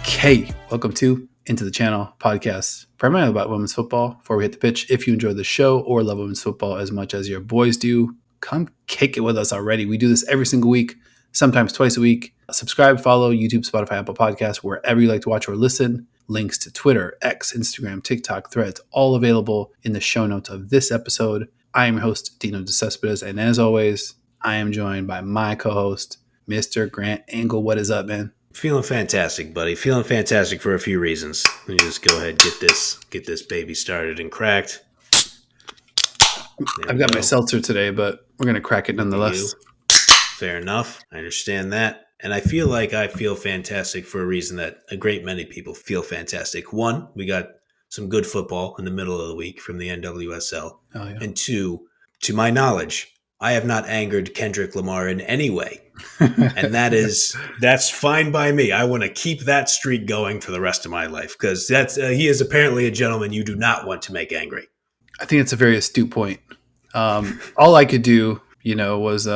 Okay, welcome to Into the Channel podcast, primarily about women's football. Before we hit the pitch, if you enjoy the show or love women's football as much as your boys do, come kick it with us already. We do this every single week, sometimes twice a week. Subscribe, follow YouTube, Spotify, Apple Podcasts, wherever you like to watch or listen. Links to Twitter, X, Instagram, TikTok, Threads, all available in the show notes of this episode. I am your host, Dino DeCespedes, and as always, I am joined by my co-host, Mr. Grant Angle. What is up, man? Feeling fantastic, buddy. Feeling fantastic for a few reasons. Let me just go ahead and get this baby started and cracked. I've got my seltzer today, but we're going to crack it nonetheless. Fair enough. I understand that. And I feel like I feel fantastic for a reason that a great many people feel fantastic. One, we got some good football in the middle of the week from the NWSL. Oh, yeah. And two, to my knowledge, I have not angered Kendrick Lamar in any way. And that's fine by me. I want to keep that streak going for the rest of my life because he is apparently a gentleman you do not want to make angry. I think it's a very astute point. All I could do, was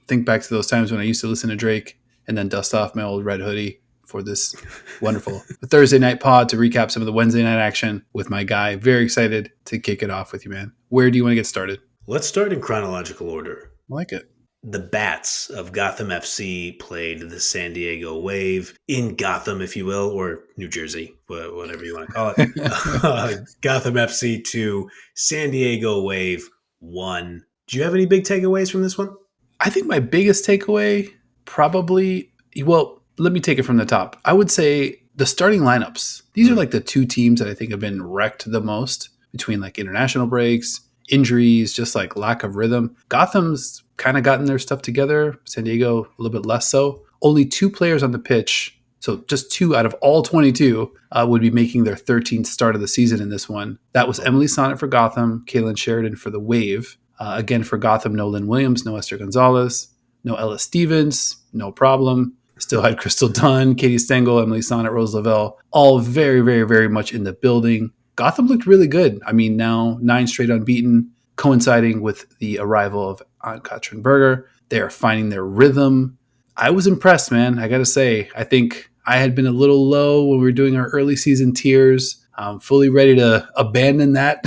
think back to those times when I used to listen to Drake and then dust off my old red hoodie for this wonderful Thursday night pod to recap some of the Wednesday night action with my guy. Very excited to kick it off with you, man. Where do you want to get started? Let's start in chronological order. I like it. The Bats of Gotham FC played the San Diego Wave in Gotham, if you will, or New Jersey, whatever you want to call it. Gotham FC 2, San Diego Wave 1. Do you have any big takeaways from this one? I think my biggest takeaway probably, let me take it from the top. I would say the starting lineups. These are like the two teams that I think have been wrecked the most between like international breaks, injuries, just like lack of rhythm. Gotham's kind of gotten their stuff together. San Diego, a little bit less so. Only two players on the pitch, so just two out of all 22, would be making their 13th start of the season in this one. That was Emily Sonnet for Gotham, Kaylin Sheridan for the Wave. Again, for Gotham, no Lynn Williams, no Esther Gonzalez, no Ella Stevens, no problem. Still had Crystal Dunn, Katie Stengel, Emily Sonnet, Rose Lavelle, all very, very, very much in the building. Gotham looked really good. I mean, now 9 straight unbeaten, coinciding with the arrival of Ann-Katrin Berger. They are finding their rhythm. I was impressed, man. I got to say, I think I had been a little low when we were doing our early season tiers. I'm fully ready to abandon that,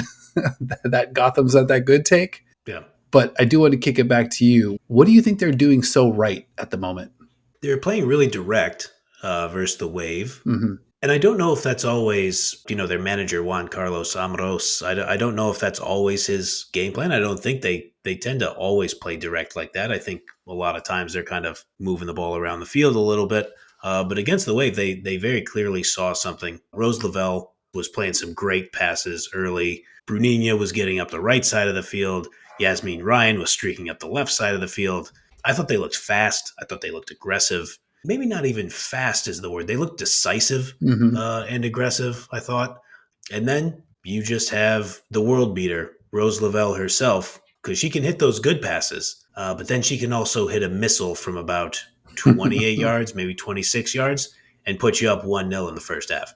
that Gotham's not that good take. Yeah. But I do want to kick it back to you. What do you think they're doing so right at the moment? They're playing really direct versus the Wave. Mm-hmm. And I don't know if that's always, their manager, Juan Carlos Amorós, I don't know if that's always his game plan. I don't think they tend to always play direct like that. I think a lot of times they're kind of moving the ball around the field a little bit. But against the Wave, they very clearly saw something. Rose Lavelle was playing some great passes early. Bruninha was getting up the right side of the field. Yasmin Ryan was streaking up the left side of the field. I thought they looked fast. I thought they looked aggressive. Maybe not even fast is the word. They look decisive and aggressive, I thought. And then you just have the world beater, Rose Lavelle herself, because she can hit those good passes. But then she can also hit a missile from about 28 yards, maybe 26 yards, and put you up 1-0 in the first half.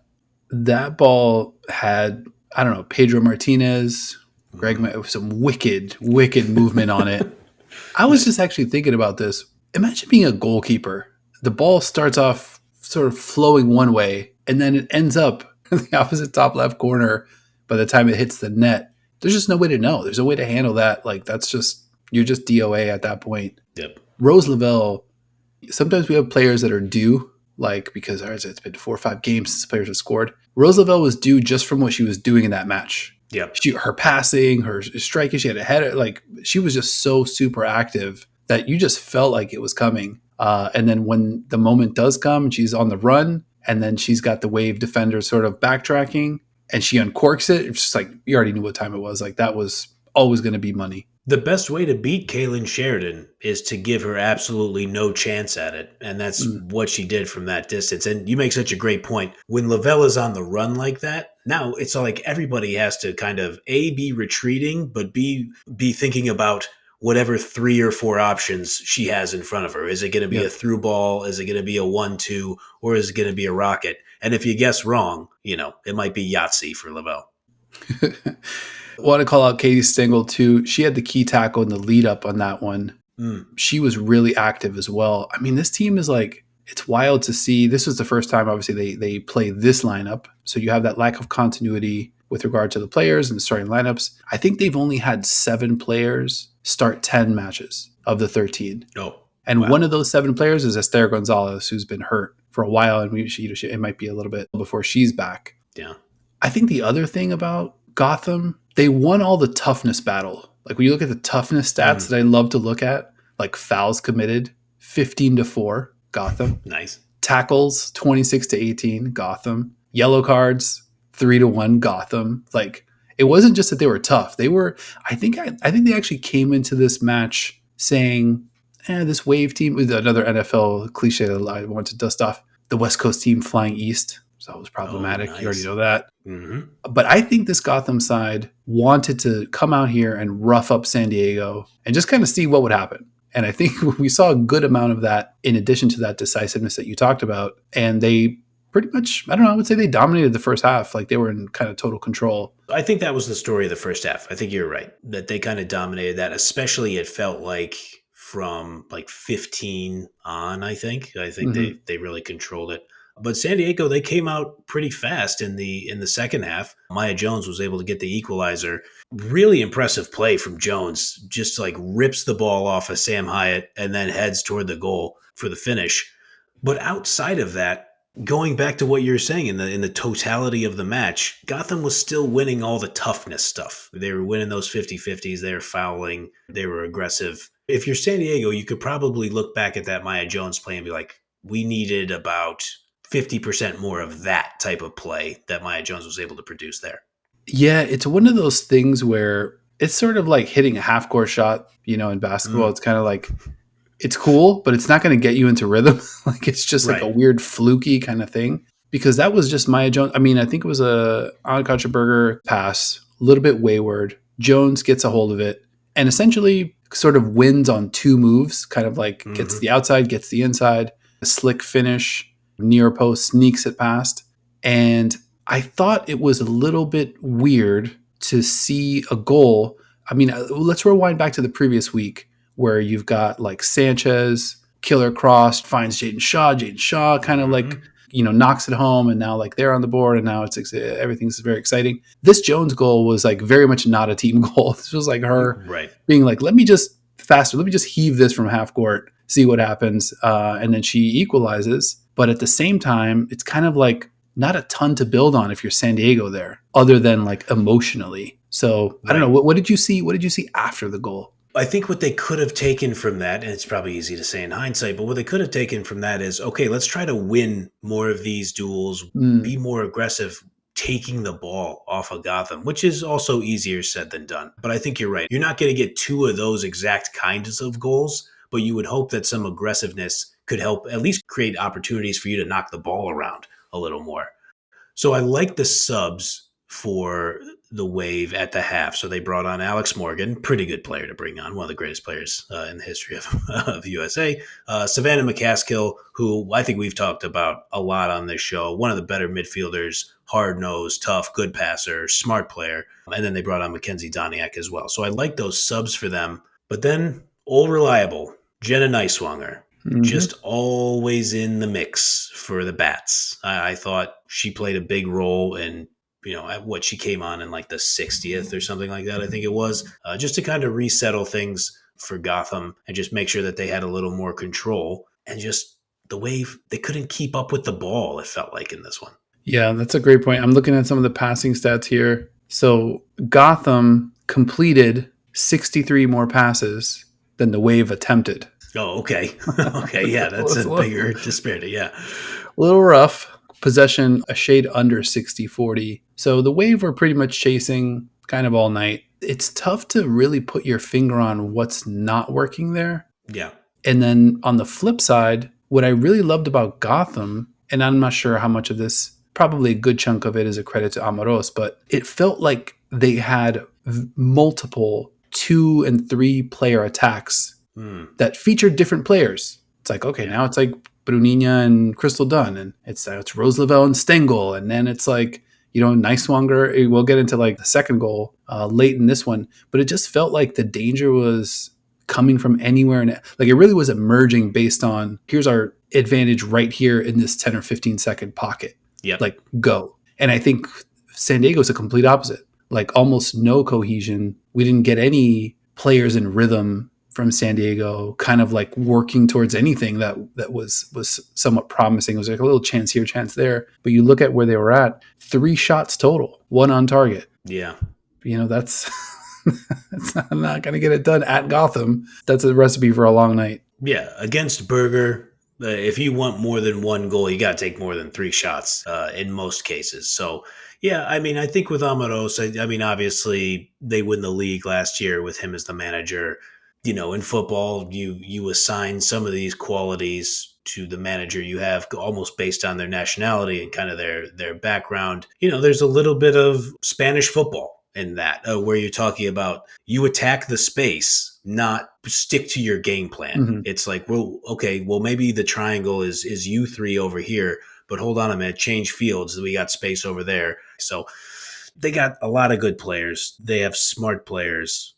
That ball had, Pedro Martinez, Greg, some wicked movement on it. I was just actually thinking about this. Imagine being a goalkeeper. The ball starts off sort of flowing one way, and then it ends up in the opposite top left corner by the time it hits the net. There's just no way to know. There's no way to handle that. Like, you're just DOA at that point. Yep. Rose Lavelle, sometimes we have players that are due, like, because it's been 4 or 5 games since players have scored. Rose Lavelle was due just from what she was doing in that match. Yep. Her passing, her striking, she had a header. Like, she was just so super active that you just felt like it was coming. And then when the moment does come, she's on the run, and then she's got the Wave defender sort of backtracking, and she uncorks it. It's just like, you already knew what time it was. Like, that was always going to be money. The best way to beat Kaylin Sheridan is to give her absolutely no chance at it. And that's what she did from that distance. And you make such a great point. When Lavelle is on the run like that, now it's like everybody has to kind of be retreating, but be thinking about whatever 3 or 4 options she has in front of her. Is it going to be a through ball? Is it going to be a 1-2? Or is it going to be a rocket? And if you guess wrong, it might be Yahtzee for Lavelle. I want to call out Katie Stengel too. She had the key tackle in the lead up on that one. She was really active as well. I mean, this team is like, it's wild to see. This was the first time, obviously, they play this lineup. So you have that lack of continuity with regard to the players and the starting lineups. I think they've only had 7 players start 10 matches of the 13. Oh, And wow. one of those 7 players is Esther Gonzalez, who's been hurt for a while. And it might be a little bit before she's back. Yeah. I think the other thing about Gotham, they won all the toughness battle. Like when you look at the toughness stats that I love to look at, like fouls committed, 15-4, Gotham. Nice. Tackles, 26-18, Gotham. Yellow cards, 3-1, Gotham. Like it wasn't just that they were tough. They were, I think they actually came into this match saying, this Wave team, with another NFL cliche that I want to dust off, the West Coast team flying east. So that was problematic. Oh, nice. You already know that. Mm-hmm. But I think this Gotham side wanted to come out here and rough up San Diego and just kind of see what would happen. And I think we saw a good amount of that in addition to that decisiveness that you talked about. And they pretty much, I don't know, I would say they dominated the first half. Like they were in kind of total control. I think that was the story of the first half. I think you're right that they kind of dominated that, especially it felt like from like 15 on, I think they really controlled it. But San Diego, they came out pretty fast in the second half. Maya Jones was able to get the equalizer. Really impressive play from Jones. Just like rips the ball off of Sam Hyatt and then heads toward the goal for the finish. But outside of that, going back to what you're saying in the totality of the match, Gotham was still winning all the toughness stuff. They were winning those 50-50s. They were fouling. They were aggressive. If you're San Diego, you could probably look back at that Maya Jones play and be like, we needed about 50% more of that type of play that Maya Jones was able to produce there. Yeah, it's one of those things where it's sort of like hitting a half-court shot, in basketball. It's kind of like, it's cool, but it's not going to get you into rhythm. Like it's just like a weird fluky kind of thing. Because that was just Maya Jones. I mean, I think it was a Ankachaberger pass, a little bit wayward. Jones gets a hold of it and essentially sort of wins on 2 moves, kind of like gets the outside, gets the inside, a slick finish, near post, sneaks it past. And I thought it was a little bit weird to see a goal. I mean, let's rewind back to the previous week where you've got like Sanchez, killer cross, finds Jaden Shaw kind of like, knocks it home. And now like they're on the board and now everything's very exciting. This Jones goal was like very much not a team goal. This was like her being like, let me just heave this from half court, see what happens. And then she equalizes. But at the same time, it's kind of like not a ton to build on if you're San Diego there, other than like emotionally. So I don't know. What did you see? What did you see after the goal? I think what they could have taken from that, and it's probably easy to say in hindsight, but what they could have taken from that is, okay, let's try to win more of these duels, be more aggressive, taking the ball off of Gotham, which is also easier said than done. But I think you're right. You're not going to get 2 of those exact kinds of goals, but you would hope that some aggressiveness could help at least create opportunities for you to knock the ball around a little more. So I like the subs for the Wave at the half. So they brought on Alex Morgan, pretty good player to bring on, one of the greatest players in the history of the USA. Savannah McCaskill, who I think we've talked about a lot on this show, one of the better midfielders, hard-nosed, tough, good passer, smart player. And then they brought on Mackenzie Doniak as well. So I like those subs for them. But then, old reliable, Jenna Neiswanger. Just always in the mix for the Bats. I thought she played a big role in, she came on in like the 60th or something like that, I think it was, just to kind of resettle things for Gotham and just make sure that they had a little more control. And just the Wave, they couldn't keep up with the ball, it felt like in this one. Yeah, that's a great point. I'm looking at some of the passing stats here. So Gotham completed 63 more passes than the Wave attempted. Oh, okay. Okay, yeah, that's a bigger disparity, yeah. A little rough. Possession, a shade under 60-40. So the Wave were pretty much chasing kind of all night. It's tough to really put your finger on what's not working there. Yeah. And then on the flip side, what I really loved about Gotham, and I'm not sure how much of this, probably a good chunk of it is a credit to Amoros, but it felt like they had multiple 2 and 3 player attacks that featured different players. It's like, okay, now it's like Bruninha and Crystal Dunn, and it's Rose Lavelle and Stengel, and then it's like, Neiswanger. We'll get into like the second goal late in this one, but it just felt like the danger was coming from anywhere. And like it really was emerging based on here's our advantage right here in this 10 or 15 second pocket. Yep. Like go. And I think San Diego is a complete opposite. Like almost no cohesion. We didn't get any players in rhythm from San Diego, kind of like working towards anything that was somewhat promising. It was like a little chance here, chance there. But you look at where they were at, 3 shots total, 1 on target. Yeah. That's that's not going to get it done at Gotham. That's a recipe for a long night. Yeah, against Berger, if you want more than 1 goal, you got to take more than 3 shots in most cases. So, yeah, I mean, I think with Amaros, I mean, obviously they win the league last year with him as the manager. In football, you assign some of these qualities to the manager you have almost based on their nationality and kind of their background. There's a little bit of Spanish football in that, where you're talking about you attack the space, not stick to your game plan. Mm-hmm. It's like, well, okay, well, maybe the triangle is you 3 over here, but hold on a minute, change fields. We got space over there. So they got a lot of good players. They have smart players.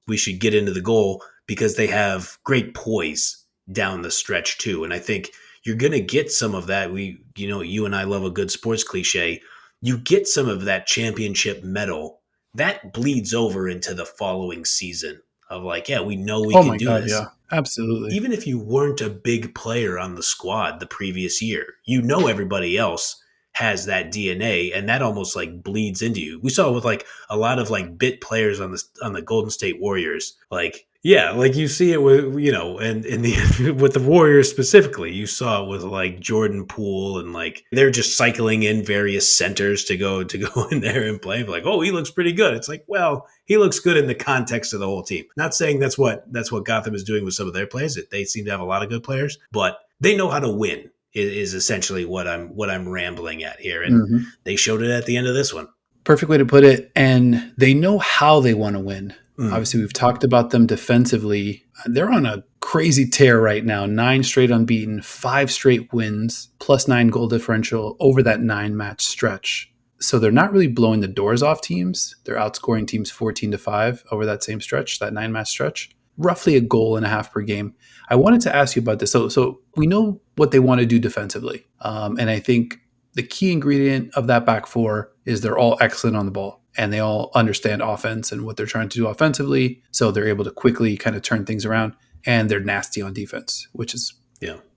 We should get into the goal because they have great poise down the stretch too. And I think you're going to get some of that. You and I love a good sports cliche. You get some of that championship medal that bleeds over into the following season of like, yeah, we know we can do this. Yeah, absolutely. Even if you weren't a big player on the squad the previous year, everybody else has that DNA, and that almost like bleeds into you. We saw it with like a lot of like bit players on the Golden State Warriors. Like, yeah, like you see it with, and in the with the Warriors specifically, you saw it with like Jordan Poole, and like they're just cycling in various centers to go in there and play. Like, oh, he looks pretty good. It's like, well, he looks good in the context of the whole team. Not saying that's what Gotham is doing with some of their players. They seem to have a lot of good players, but they know how to win. Is essentially what I'm rambling at here, and they showed it at the end of this one. Perfect way to put it. And they know how they want to win. Obviously, we've talked about them defensively. They're on a crazy tear right now. 9 straight unbeaten, 5 straight wins, +9 goal differential over that 9-match stretch. So they're not really blowing the doors off teams. They're outscoring teams 14-5 over that same stretch, that 9-match stretch. Roughly a goal and a half per game. I wanted to ask you about this. So we know what they want to do defensively. And I think the key ingredient of that back four is they're all excellent on the ball and they all understand offense and what they're trying to do offensively. So they're able to quickly kind of turn things around, and they're nasty on defense, which is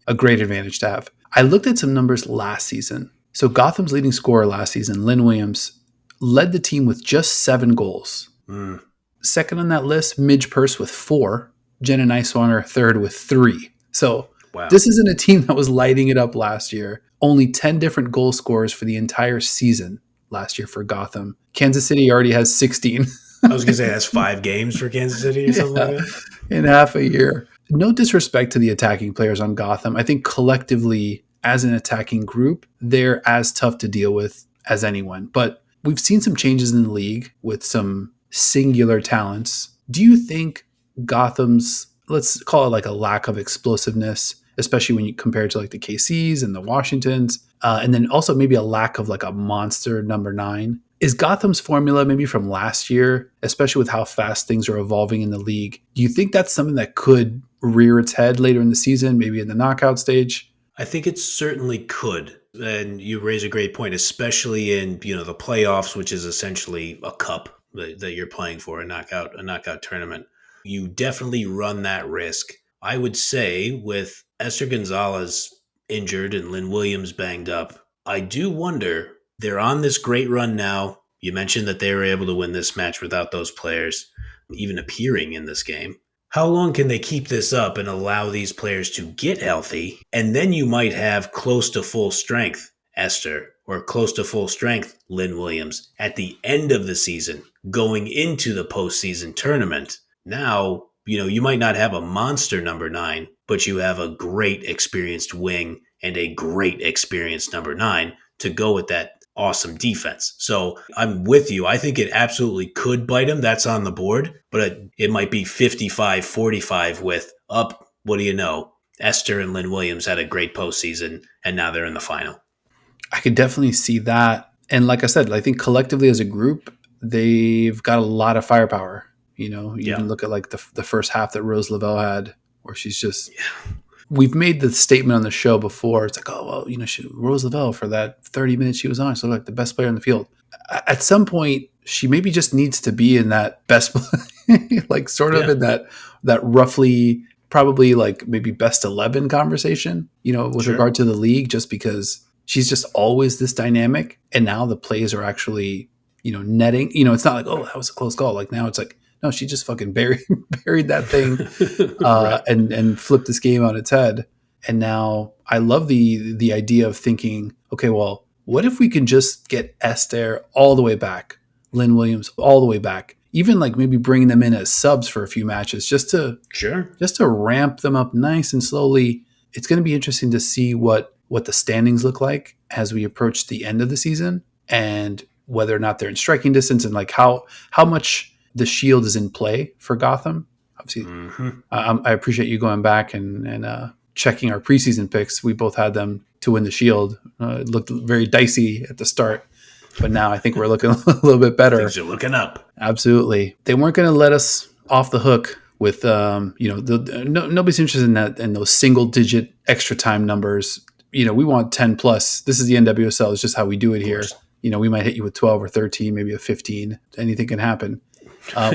a great advantage to have. I looked at some numbers last season. So Gotham's leading scorer last season, Lynn Williams, led the team with just 7 goals. Second on that list, Midge Purse with 4. Jenna Niswanger third with 3. So This isn't a team that was lighting it up last year. Only 10 different goal scorers for the entire season last year for Gotham. Kansas City already has 16. I was going to say that's 5 games for Kansas City or something like that. In half a year. No disrespect to the attacking players on Gotham. I think collectively, as an attacking group, they're as tough to deal with as anyone. But we've seen some changes in the league with some singular talents. Do you think Gotham's, let's call it like a lack of explosiveness, especially when you compare it to like the KCs and the Washingtons, and then also maybe a lack of like a monster number 9. Is Gotham's formula maybe from last year, especially with how fast things are evolving in the league? Do you think that's something that could rear its head later in the season, maybe in the knockout stage? I think it certainly could. And you raise a great point, especially in, the playoffs, which is essentially a cup that you're playing for, a knockout tournament. You definitely run that risk. I would say with Esther Gonzalez injured and Lynn Williams banged up, I do wonder, they're on this great run now. You mentioned that they were able to win this match without those players even appearing in this game. How long can they keep this up and allow these players to get healthy? And then you might have close to full strength Esther or close to full strength Lynn Williams at the end of the season going into the postseason tournament. Now, you might not have a monster number 9, but you have a great experienced wing and a great experienced number 9 to go with that awesome defense. So I'm with you. I think it absolutely could bite them. That's on the board, but it might be 55-45 with what do you know? Esther and Lynn Williams had a great postseason, and now they're in the final. I could definitely see that. And like I said, I think collectively as a group, they've got a lot of firepower. You Yeah. even look at like the first half that Rose Lavelle had, where she's just. We've made the statement on the show before. It's like, oh well, Rose Lavelle for that 30 minutes she was on, so like the best player on the field. At some point, she maybe just needs to be in that best, like sort of Yeah. in that roughly probably like maybe best 11 conversation. With Sure. regard to the league, just because she's just always this dynamic, and now the plays are actually netting. It's not like, oh, that was a close call. Like now it's like, no, she just fucking buried that thing Right. and flip this game on its head. And now I love the idea of thinking, okay, well, what if we can just get Esther all the way back, Lynn Williams all the way back, even like maybe bringing them in as subs for a few matches, Sure. just to ramp them up nice and slowly. It's going to be interesting to see what the standings look like as we approach the end of the season, and whether or not they're in striking distance, and like how much the shield is in play for Gotham. Obviously, Mm-hmm. I appreciate you going back and checking our preseason picks. We both had them to win the Shield. It looked very dicey at the start, but now I think we're looking a little bit better. Things are looking up. Absolutely, they weren't going to let us off the hook with nobody's interested in that, in those single digit extra time numbers. We want 10 plus. This is the NWSL. It's just how we do it here. We might hit you with 12 or 13, maybe a 15. Anything can happen.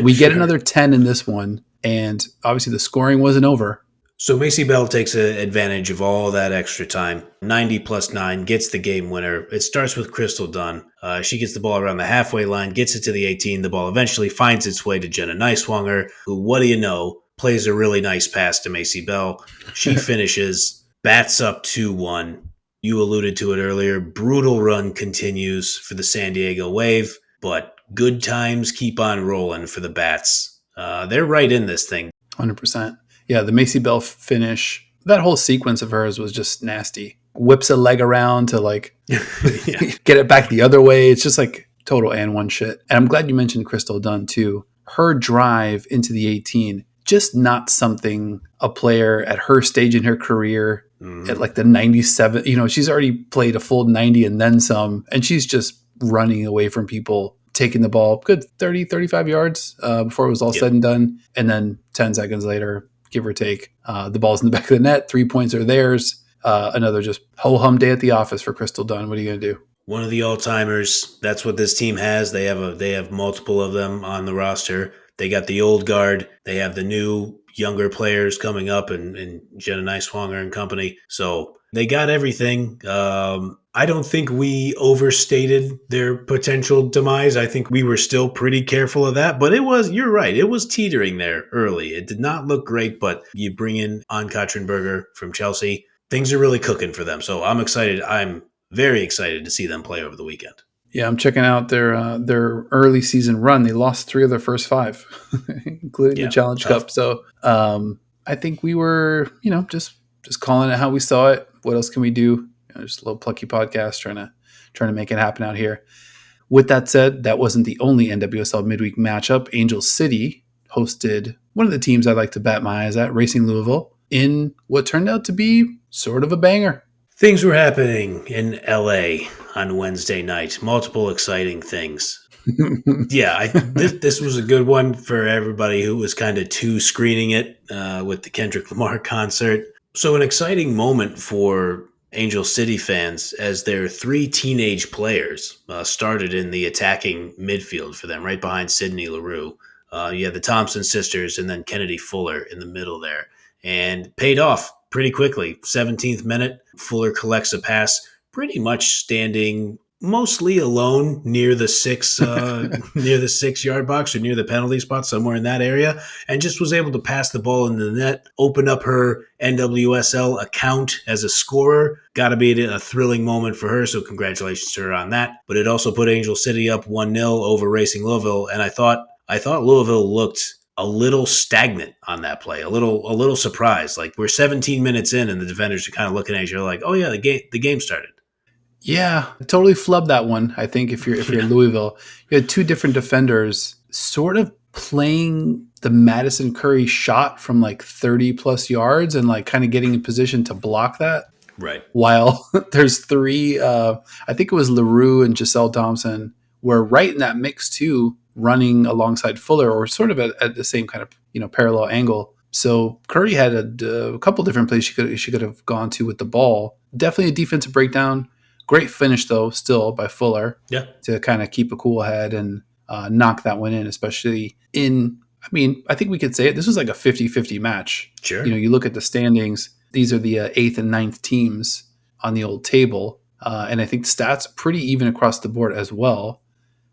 We get another 10 in this one. And obviously the scoring wasn't over. So Macy Bell takes advantage of all that extra time. 90 plus 9 gets the game winner. It starts with Crystal Dunn. She gets the ball around the halfway line, gets it to the 18. The ball eventually finds its way to Jenna Neiswanger, who, what do you know, plays a really nice pass to Macy Bell. She finishes, bats up 2-1. You alluded to it earlier. Brutal run continues for the San Diego Wave, but good times keep on rolling for the Bats. They're right in this thing. 100%. Yeah, the Macy Bell finish, that whole sequence of hers was just nasty. Whips a leg around to like get it back the other way. It's just like total and one shit. And I'm glad you mentioned Crystal Dunn too. Her drive into the 18, just not something a player at her stage in her career, at like the 97, she's already played a full 90 and then some, and she's just running away from people, taking the ball good 30, 35 yards before it was all said and done. And then 10 seconds later, give or take, the ball's in the back of the net. 3 points are theirs. Another just ho-hum day at the office for Crystal Dunn. What are you going to do? One of the all-timers. That's what this team has. They have multiple of them on the roster. They got the old guard. They have the new younger players coming up, and Jenna Neiswanger and company. So they got everything. I don't think we overstated their potential demise. I think we were still pretty careful of that, but you're right. It was teetering there early. It did not look great, but you bring in Ann Katrinberger from Chelsea. Things are really cooking for them. So I'm excited. I'm very excited to see them play over the weekend. Yeah, I'm checking out their early season run. They lost 3 of their first 5, including the Challenge tough. Cup. So I think we were, just calling it how we saw it. What else can we do? Just a little plucky podcast trying to make it happen out here. With that said, that wasn't the only NWSL midweek matchup. Angel City hosted one of the teams I like to bat my eyes at, Racing Louisville, in what turned out to be sort of a banger. Things were happening in LA on Wednesday night. Multiple exciting things. This was a good one for everybody who was kind of screening it with the Kendrick Lamar concert. So an exciting moment for Angel City fans as their 3 teenage players started in the attacking midfield for them, right behind Sydney LaRue. You had the Thompson sisters and then Kennedy Fuller in the middle there, and paid off pretty quickly. 17th minute, Fuller collects a pass, pretty much standing mostly alone near the 6-yard box or near the penalty spot, somewhere in that area, and just was able to pass the ball in the net, open up her NWSL account as a scorer. Got to be a thrilling moment for her, so congratulations to her on that. But it also put Angel City up 1-0 over Racing Louisville, and I thought Louisville looked a little stagnant on that play, a little surprised. Like, we're 17 minutes in, and the defenders are kind of looking at each other like, "Oh yeah, the game started." Yeah, totally flubbed that one. I think if you're Louisville, you had 2 different defenders sort of playing the Madison Curry shot from like 30 plus yards and like kind of getting in position to block that. Right. While there's 3, I think it was LaRue and Giselle Thompson were right in that mix too, running alongside Fuller, or sort of at the same kind of parallel angle. So Curry had a couple different places she could have gone to with the ball. Definitely a defensive breakdown. Great finish though, still by Fuller. Yeah. To kind of keep a cool head and knock that one in, especially in. I mean, I think we could say it. This was like a 50-50 match. Sure. You look at the standings. These are the 8th and 9th teams on the old table. And I think the stats pretty even across the board as well.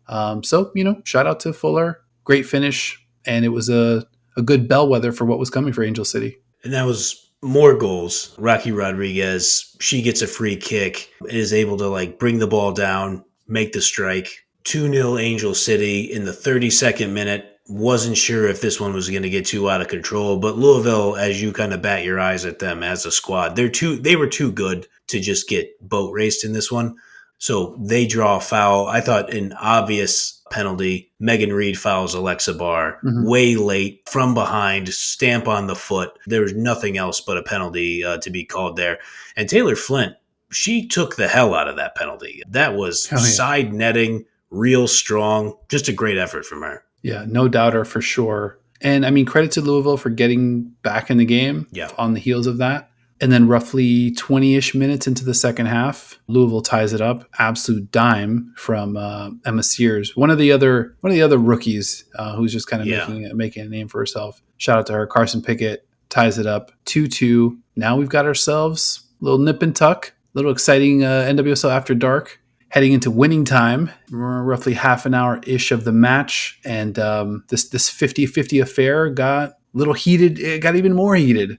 So, shout out to Fuller. Great finish. And it was a good bellwether for what was coming for Angel City. And that was more goals. Rocky Rodriguez, she gets a free kick, is able to bring the ball down, make the strike. 2-0 Angel City in the 32nd minute. Wasn't sure if this one was going to get too out of control, but Louisville, as you kind of bat your eyes at them as a squad, they were too good to just get boat raced in this one. So they draw a foul. I thought an obvious penalty. Megan Reed fouls Alexa Barr way late from behind, stamp on the foot. There was nothing else but a penalty to be called there. And Taylor Flint, she took the hell out of that penalty. That was side netting, real strong. Just a great effort from her. Yeah, no doubter for sure. And I mean, credit to Louisville for getting back in the game on the heels of that. And then roughly 20-ish minutes into the second half, Louisville ties it up. Absolute dime from Emma Sears, one of the other rookies who's just kind of making a name for herself. Shout out to her. Carson Pickett ties it up 2-2. Now we've got ourselves a little nip and tuck, a little exciting NWSL After Dark. Heading into winning time, roughly half an hour-ish of the match, and this 50-50 affair got a little heated. It got even more heated.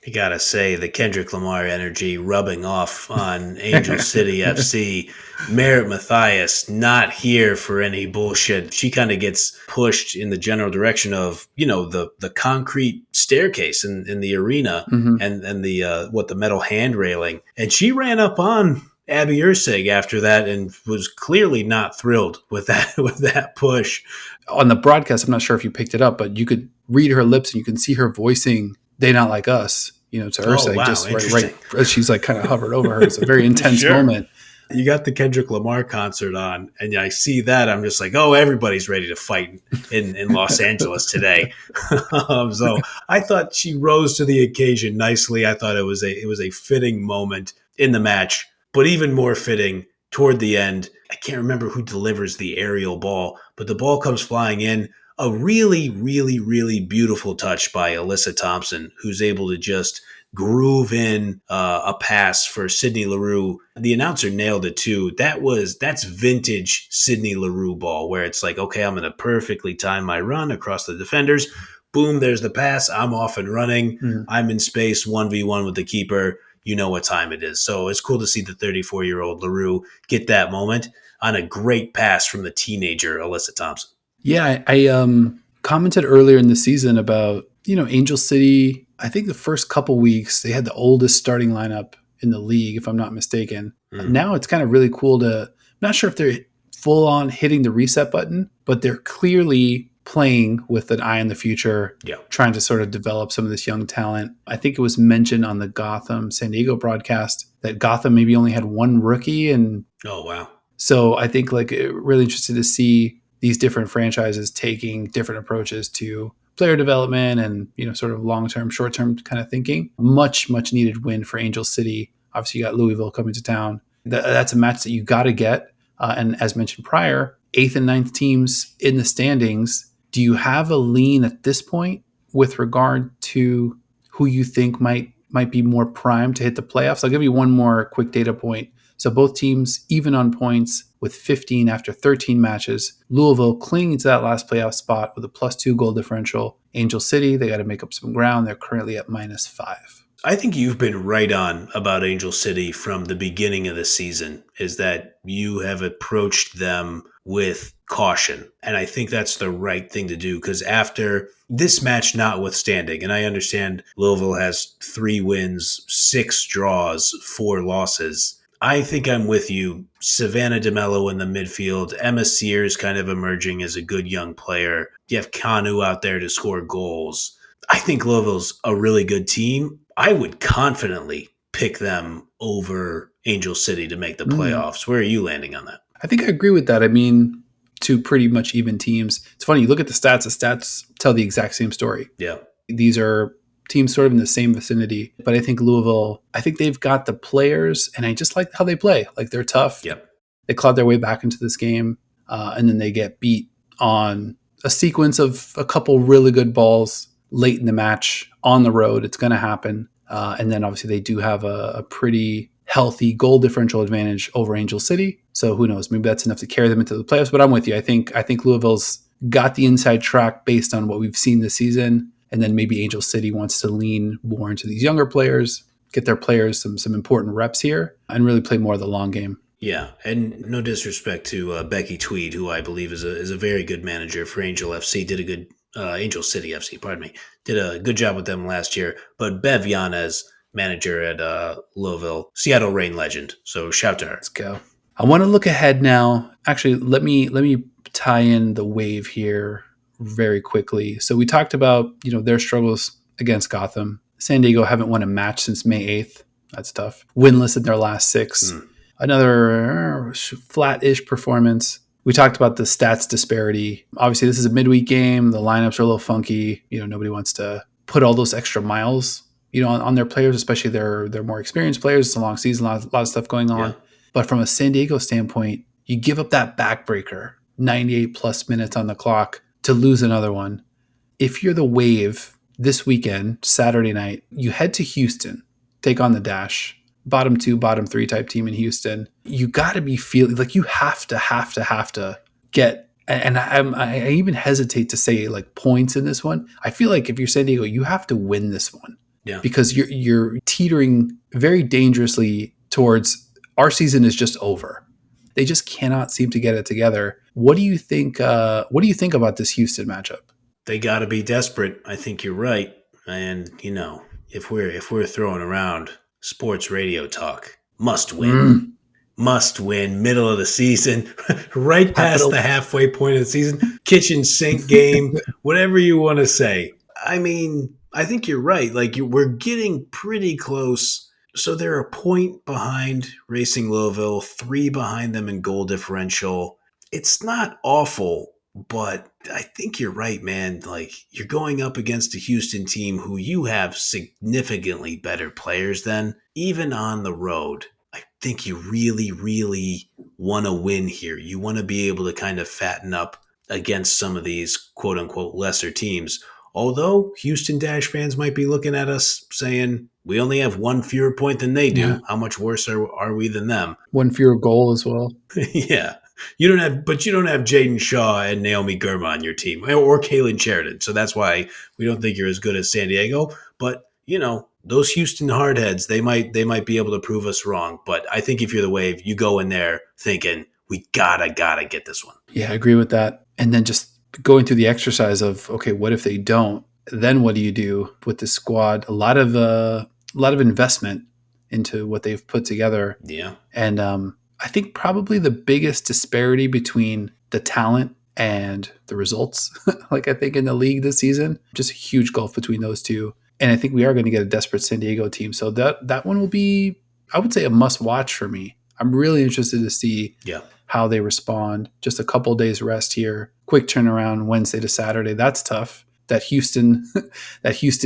You got to say, the Kendrick Lamar energy rubbing off on Angel City FC. Merritt Mathias, not here for any bullshit. She kind of gets pushed in the general direction of, the concrete staircase in the arena and the metal hand railing. And she ran up on Abby Ursig after that and was clearly not thrilled with that push. On the broadcast, I'm not sure if you picked it up, but you could read her lips and you can see her voicing "They not like us," to Ursig. Wow, just right as she's kind of hovered over her. It's a very intense moment. You got the Kendrick Lamar concert on, and I see that. I'm just like, oh, everybody's ready to fight in Los Angeles today. So I thought she rose to the occasion nicely. I thought it was a fitting moment in the match. But even more fitting toward the end, I can't remember who delivers the aerial ball, but the ball comes flying in. A really, really, really beautiful touch by Alyssa Thompson, who's able to just groove in a pass for Sydney Leroux. The announcer nailed it too. That's vintage Sydney Leroux ball, where it's like, okay, I'm going to perfectly time my run across the defenders. Boom, there's the pass. I'm off and running. I'm in space, 1v1 with the keeper. You know what time it is. So it's cool to see the 34-year-old Leroux get that moment on a great pass from the teenager, Alyssa Thompson. Yeah, I commented earlier in the season about, Angel City. I think the first couple weeks, they had the oldest starting lineup in the league, if I'm not mistaken. Now it's kind of really cool I'm not sure if they're full on hitting the reset button, but they're clearly playing with an eye on the future, trying to sort of develop some of this young talent. I think it was mentioned on the Gotham San Diego broadcast that Gotham maybe only had one rookie. And oh, wow. So I think really interested to see these different franchises taking different approaches to player development and, sort of long-term, short-term kind of thinking. Much, much needed win for Angel City. Obviously, you got Louisville coming to town. That's a match that you got to get. And as mentioned prior, 8th and 9th teams in the standings. Do you have a lean at this point with regard to who you think might be more primed to hit the playoffs? I'll give you one more quick data point. So both teams even on points with 15 after 13 matches. Louisville clinging to that last playoff spot with a +2 goal differential. Angel City, they got to make up some ground. They're currently at -5. I think you've been right on about Angel City from the beginning of the season, is that you have approached them with caution. And I think that's the right thing to do, because after this match notwithstanding, and I understand Louisville has 3 wins, 6 draws, 4 losses. I think I'm with you. Savannah DeMello in the midfield, Emma Sears kind of emerging as a good young player. You have Kanu out there to score goals. I think Louisville's a really good team. I would confidently pick them over Angel City to make the playoffs. Where are you landing on that? I think I agree with that. I mean, two pretty much even teams. It's funny, you look at the stats tell the exact same story. Yeah. These are teams sort of in the same vicinity, but I think Louisville, I think they've got the players, and I just like how they play. Like, they're tough. Yep. They clawed their way back into this game, and then they get beat on a sequence of a couple really good balls late in the match on the road. It's going to happen. And then obviously they do have a pretty healthy goal differential advantage over Angel City. So who knows? Maybe that's enough to carry them into the playoffs. But I'm with you. I think Louisville's got the inside track based on what we've seen this season. And then maybe Angel City wants to lean more into these younger players, get their players some important reps here, and really play more of the long game. Yeah, and no disrespect to Becky Tweed, who I believe is a very good manager for Angel FC. Did a good Angel City FC, pardon me, did a good job with them last year. But Bev Yanez, manager at Louisville, Seattle Reign legend. So shout to her. Let's go. I want to look ahead now. Actually, let me tie in the Wave here very quickly. So we talked about their struggles against Gotham. San Diego haven't won a match since May 8th. That's tough. Winless in their last 6. Another flat-ish performance. We talked about the stats disparity. Obviously, this is a midweek game. The lineups are a little funky. Nobody wants to put all those extra miles, on their players, especially their more experienced players. It's a long season, a lot of stuff going on. Yeah. But from a San Diego standpoint, you give up that backbreaker, 98 plus minutes on the clock to lose another one. If you're the Wave this weekend, Saturday night, you head to Houston, take on the Dash. Bottom 2, bottom 3 type team in Houston. You got to be feeling like you have to get, and I even hesitate to say like points in this one. I feel like if you're San Diego, you have to win this one. Yeah. Because you're teetering very dangerously towards our season is just over. They just cannot seem to get it together. What do you think? What do you think about this Houston matchup? They got to be desperate. I think you're right. And if we're throwing around sports radio talk, must win. Must win, middle of the season, right past the halfway point of the season, kitchen sink game, whatever you want to say. I mean, I think you're right. Like, we're getting pretty close. So they're a point behind Racing Louisville, 3 behind them in goal differential. It's not awful, but I think you're right, man. Like, you're going up against a Houston team who you have significantly better players than, even on the road. I think you really, really want to win here. You want to be able to kind of fatten up against some of these quote unquote lesser teams. Although Houston Dash fans might be looking at us saying, we only have 1 fewer point than they do. Yeah. How much worse are we than them? 1 fewer goal as well. Yeah. You don't have Jaden Shaw and Naomi Germa on your team, or Kaylin Sheridan. So that's why we don't think you're as good as San Diego. But those Houston hardheads, they might be able to prove us wrong. But I think if you're the Wave, you go in there thinking we gotta get this one. Yeah, I agree with that. And then just going through the exercise of, okay, what if they don't? Then what do you do with the squad? A lot of investment into what they've put together. Yeah. And I think probably the biggest disparity between the talent and the results, like I think in the league this season, just a huge gulf between those two. And I think we are going to get a desperate San Diego team. So that one will be, I would say, a must watch for me. I'm really interested to see how they respond. Just a couple of days rest here. Quick turnaround Wednesday to Saturday. That's tough. That Houston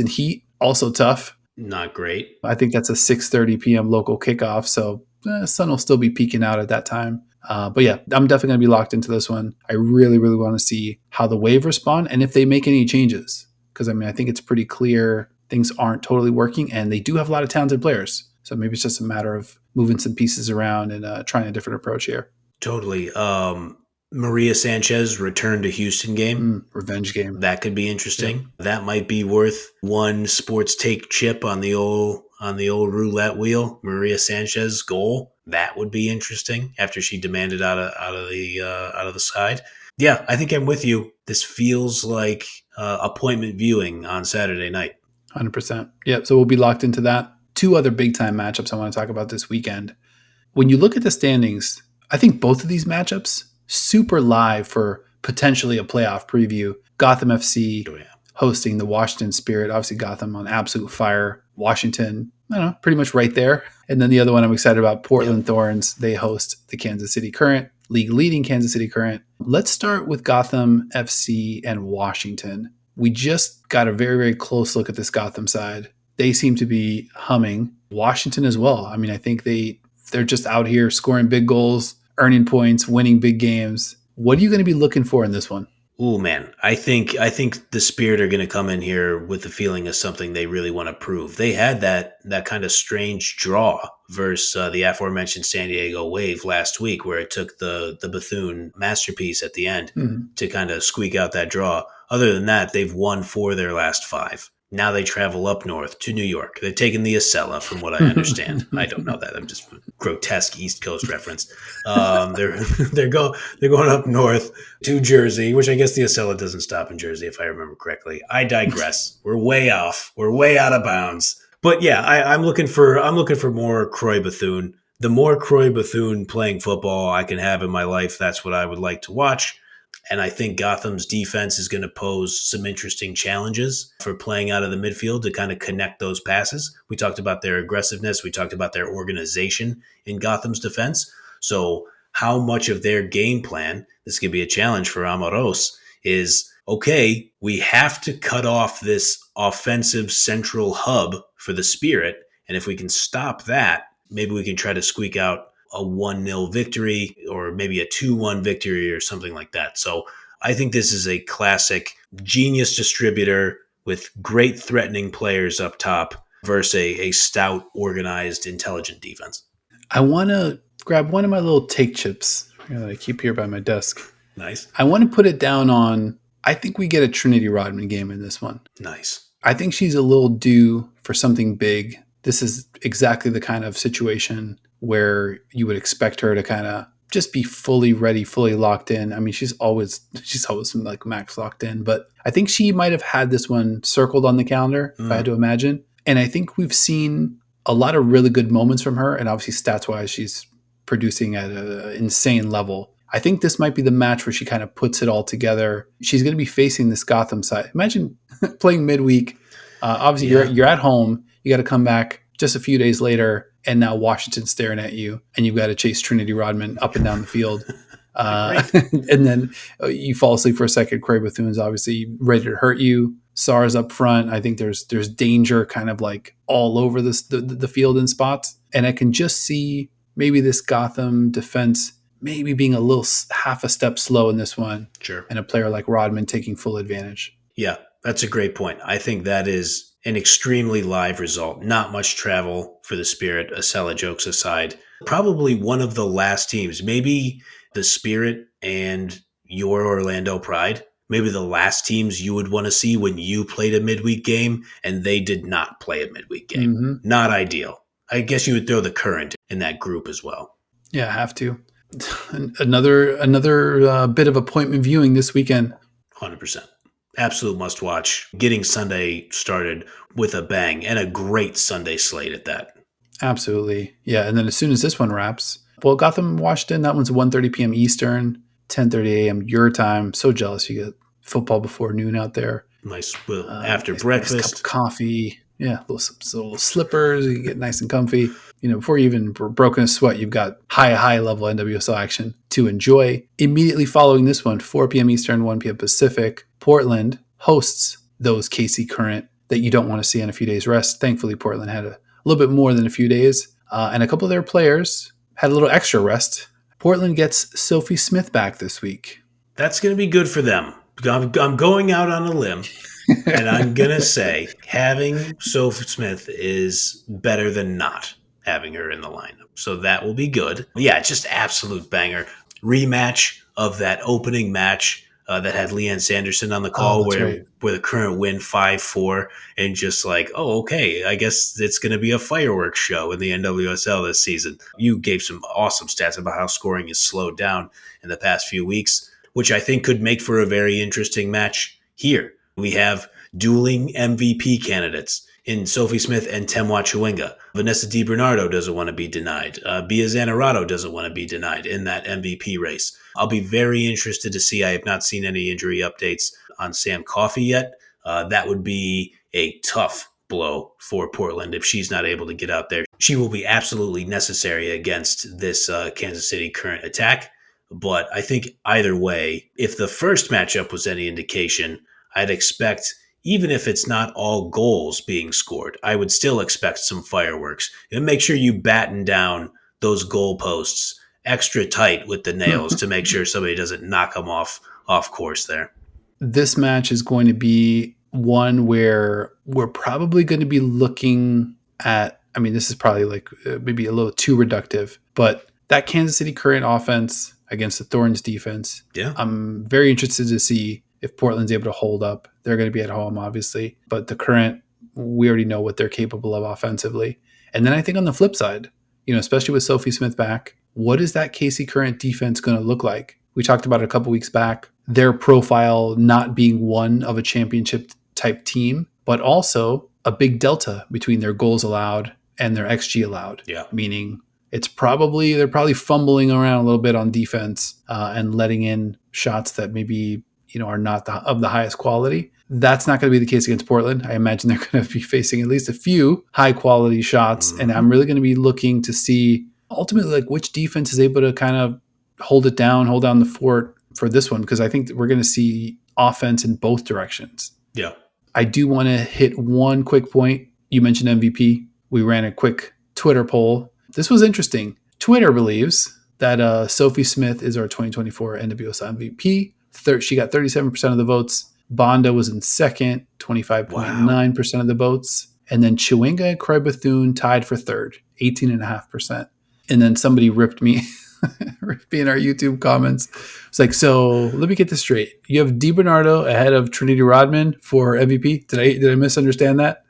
Heat, also tough. Not great. I think that's a 6:30 p.m. local kickoff. So the sun will still be peeking out at that time. But yeah, I'm definitely going to be locked into this one. I really, really want to see how the Wave respond and if they make any changes. Because, I think it's pretty clear things aren't totally working, and they do have a lot of talented players. So maybe it's just a matter of moving some pieces around and trying a different approach here. Totally. Maria Sanchez returned to Houston game. Revenge game. That could be interesting. Yeah. That might be worth one sports take chip on the old roulette wheel. Maria Sanchez goal. That would be interesting after she demanded out of the side. Yeah, I think I'm with you. This feels like appointment viewing on Saturday night. 100%. Yep. So we'll be locked into that. 2 other big time matchups I want to talk about this weekend. When you look at the standings, I think both of these matchups super live for potentially a playoff preview. Gotham FC hosting the Washington Spirit. Obviously Gotham on absolute fire. Washington, pretty much right there. And then the other one I'm excited about, Portland Thorns. They host the Kansas City Current. league leading Kansas City Current. Let's start with Gotham FC and Washington. We just got a very, very close look at this Gotham side. They seem to be humming. Washington as well. I mean, I think they're just out here scoring big goals, earning points, winning big games. What are you going to be looking for in this one? Oh man, I think the Spirit are going to come in here with the feeling of something they really want to prove. They had that kind of strange draw versus the aforementioned San Diego Wave last week, where it took the Bethune masterpiece at the end to kind of squeak out that draw. Other than that, they've won 4 of their last 5. Now they travel up north to New York. They're taking the Acela, from what I understand. I don't know that. I'm just grotesque East Coast reference. They're going up north to Jersey, which I guess the Acela doesn't stop in Jersey, if I remember correctly. I digress. We're way off. We're way out of bounds. But yeah, I'm looking for more Croy Bethune. The more Croy Bethune playing football I can have in my life, that's what I would like to watch. And I think Gotham's defense is going to pose some interesting challenges for playing out of the midfield to kind of connect those passes. We talked about their aggressiveness. We talked about their organization in Gotham's defense. So how much of their game plan, this could be a challenge for Amoros, is, okay, we have to cut off this offensive central hub for the Spirit. And if we can stop that, maybe we can try to squeak out a 1-0 victory or maybe a 2-1 victory or something like that. So I think this is a classic genius distributor with great threatening players up top versus a stout, organized, intelligent defense. I want to grab one of my little take chips that I keep here by my desk. Nice. I want to put it down on, I think we get a Trinity Rodman game in this one. Nice. I think she's a little due for something big. This is exactly the kind of situation where you would expect her to kind of just be fully ready, fully locked in. I mean, she's always been like max locked in, but I think she might have had this one circled on the calendar, if I had to imagine. And I think we've seen a lot of really good moments from her, and obviously stats-wise, she's producing at an insane level. I think this might be the match where she kind of puts it all together. She's going to be facing this Gotham side. Imagine playing midweek. Obviously, you're at home. You got to come back just a few days later, and now Washington's staring at you, and you've got to chase Trinity Rodman up and down the field. And then you fall asleep for a second. Croy Bethune's obviously ready to hurt you. SAR's up front. I think there's danger kind of like all over the field in spots. And I can just see maybe this Gotham defense maybe being a little half a step slow in this one. Sure. And a player like Rodman taking full advantage. Yeah, that's a great point. I think that is an extremely live result. Not much travel for the Spirit, Acela jokes aside. Probably one of the last teams, maybe the Spirit and your Orlando Pride, maybe the last teams you would want to see when you played a midweek game and they did not play a midweek game. Mm-hmm. Not ideal. I guess you would throw the Current in that group as well. Yeah, I have to. Another bit of appointment viewing this weekend. 100%. Absolute must watch. Getting Sunday started with a bang and a great Sunday slate at that. Absolutely. Yeah. And then as soon as this one wraps, well, Gotham, Washington, that one's 1:30 p.m. Eastern, 10:30 a.m. your time. So jealous you get football before noon out there. Nice. Well, after breakfast. Nice cup of coffee. Yeah. Little slippers. You get nice and comfy. You know, before you even broken a sweat, you've got high level NWSL action to enjoy. Immediately following this one, 4 p.m. Eastern, 1 p.m. Pacific, Portland hosts those KC Current that you don't want to see on a few days rest. Thankfully, Portland had a little bit more than a few days, and a couple of their players had a little extra rest. Portland gets Sophie Smith back this week. That's going to be good for them. I'm going out on a limb, and I'm going to say having Sophie Smith is better than not having her in the lineup. So that will be good. Yeah, just absolute banger. Rematch of that opening match that had Leanne Sanderson on the call where the Current win 5-4 and just like, oh, okay, I guess it's going to be a fireworks show in the NWSL this season. You gave some awesome stats about how scoring has slowed down in the past few weeks, which I think could make for a very interesting match here. We have dueling MVP candidates in Sophie Smith and Temwa Chewinga. Vanessa DiBernardo doesn't want to be denied. Bia Zanerato doesn't want to be denied in that MVP race. I'll be very interested to see. I have not seen any injury updates on Sam Coffey yet. That would be a tough blow for Portland if she's not able to get out there. She will be absolutely necessary against this Kansas City Current attack, But I think either way, if the first matchup was any indication, I'd expect, even if it's not all goals being scored, I would still expect some fireworks. And make sure you batten down those goalposts extra tight with the nails to make sure somebody doesn't knock them off course there. This match is going to be one where we're probably going to be looking at, I mean, this is probably like maybe a little too reductive, but that Kansas City Current offense against the Thorns defense, Yeah. I'm very interested to see if Portland's able to hold up. They're going to be at home, obviously, but the Current, we already know what they're capable of offensively. And then I think on the flip side, especially with Sophie Smith back, what is that KC Current defense going to look like? We talked about it a couple weeks back. Their profile not being one of a championship type team, but also a big delta between their goals allowed and their XG allowed. Yeah. Meaning they're probably fumbling around a little bit on defense and letting in shots that maybe are not of the highest quality. That's not going to be the case against Portland. I imagine they're going to be facing at least a few high quality shots, and I'm really going to be looking to see ultimately like which defense is able to kind of hold down the fort for this one, because I think that we're going to see offense in both directions. Yeah. I do want to hit one quick point. You mentioned MVP. We ran a quick Twitter poll. This was interesting. Twitter believes that Sophie Smith is our 2024 NWSL MVP. She got 37% of the votes. Bonda was in second, 25.9% of the votes. And then Chewinga and Croy Bethune tied for third, 18.5%. And then somebody ripped me in our YouTube comments. It's like, so let me get this straight. You have DiBernardo ahead of Trinity Rodman for MVP. Did I misunderstand that?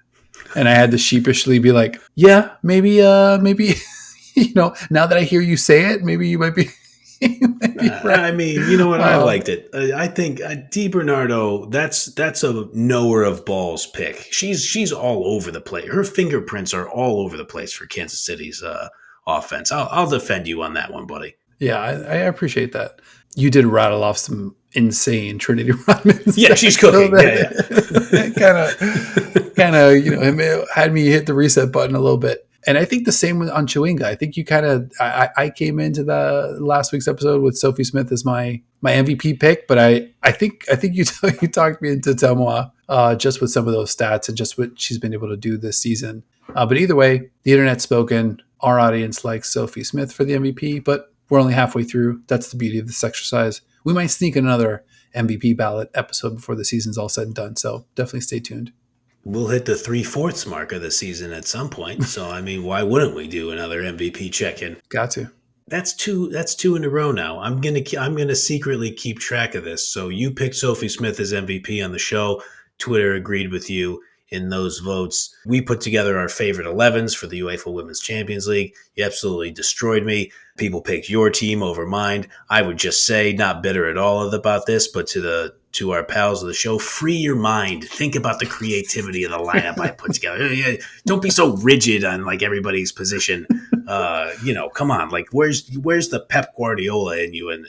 And I had to sheepishly be like, yeah, maybe, now that I hear you say it, maybe you might be. Right. I mean, you know what? I liked it. I think DiBernardo, that's a knower of balls pick. She's all over the place. Her fingerprints are all over the place for Kansas City's offense. I'll defend you on that one, buddy. Yeah, I appreciate that. You did rattle off some insane Trinity Rodman. Yeah, she's cooking. Kind of, had me hit the reset button a little bit. And I think the same on Chewinga. I think you I came into the last week's episode with Sophie Smith as my MVP pick, but I think you talked me into Temoa just with some of those stats and just what she's been able to do this season. But either way, the internet's spoken. Our audience likes Sophie Smith for the MVP, but we're only halfway through. That's the beauty of this exercise. We might sneak another MVP ballot episode before the season's all said and done. So definitely stay tuned. We'll hit the 3/4 mark of the season at some point. So, I mean, why wouldn't we do another MVP check-in? Got to. That's two in a row now. I'm gonna secretly keep track of this. So you picked Sophie Smith as MVP on the show. Twitter agreed with you in those votes. We put together our favorite 11s for the UEFA Women's Champions League. You absolutely destroyed me. People picked your team over mine. I would just say, not bitter at all about this, but to our pals of the show, free your mind. Think about the creativity of the lineup I put together. Don't be so rigid on like everybody's position. Come on. Like, where's the Pep Guardiola in you and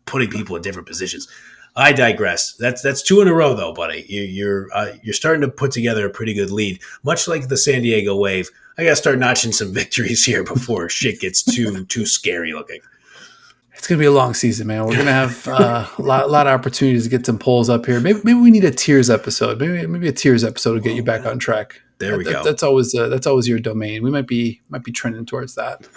putting people in different positions? I digress. That's two in a row, though, buddy. You're starting to put together a pretty good lead. Much like the San Diego Wave, I got to start notching some victories here before shit gets too scary looking. It's going to be a long season, man. We're going to have a lot of opportunities to get some polls up here. Maybe we need a tiers episode. Maybe a tiers episode will get you back on track. There we go. That's always your domain. We might be trending towards that.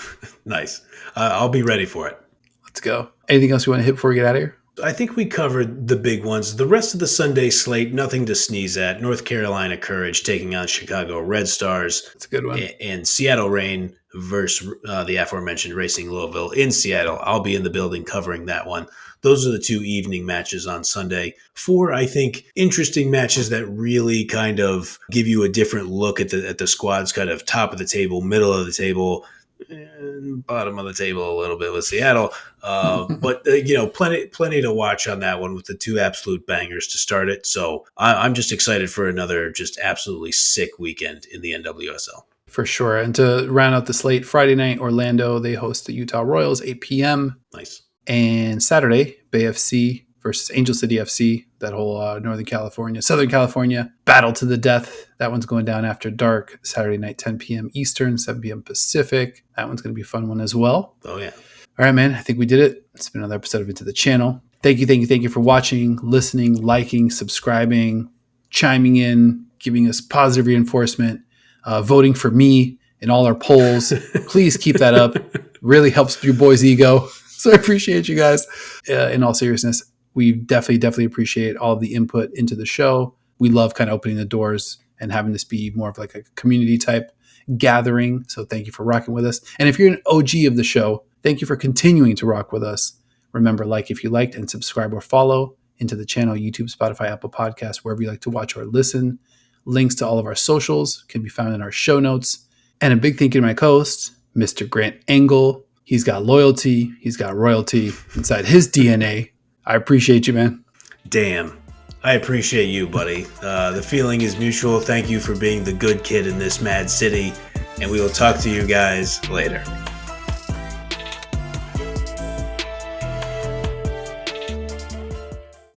Nice. I'll be ready for it. Let's go. Anything else you want to hit before we get out of here? I think we covered the big ones. The rest of the Sunday slate, nothing to sneeze at. North Carolina Courage taking on Chicago Red Stars. That's a good one. And Seattle Reign versus the aforementioned Racing Louisville in Seattle. I'll be in the building covering that one. Those are the two evening matches on Sunday. 4, I think, interesting matches that really kind of give you a different look at the squads, kind of top of the table, middle of the table, and bottom of the table a little bit with Seattle. But plenty to watch on that one with the two absolute bangers to start it. So I'm just excited for another just absolutely sick weekend in the NWSL. For sure. And to round out the slate, Friday night, Orlando, they host the Utah Royals, 8 p.m. Nice. And Saturday, Bay FC versus Angel City FC, that whole Southern California battle to the death. That one's going down after dark, Saturday night, 10 p.m. Eastern, 7 p.m. Pacific. That one's going to be a fun one as well. Oh, yeah. All right, man. I think we did it. It's been another episode of Into the Channel. Thank you for watching, listening, liking, subscribing, chiming in, giving us positive reinforcement, voting for me in all our polls. Please keep that up. Really helps your boy's ego. So I appreciate you guys. In all seriousness, we definitely appreciate all of the input into the show. We love kind of opening the doors and having this be more of like a community type gathering. So thank you for rocking with us. And if you're an OG of the show, thank you for continuing to rock with us. Remember, like if you liked, and subscribe or follow Into the Channel, YouTube, Spotify, Apple Podcasts, wherever you like to watch or listen. Links to all of our socials can be found in our show notes. And a big thank you to my co-host, Mr. Grant Engel. He's got loyalty. He's got royalty inside his DNA. I appreciate you, man. Damn. I appreciate you, buddy. The feeling is mutual. Thank you for being the good kid in this mad city. And we will talk to you guys later.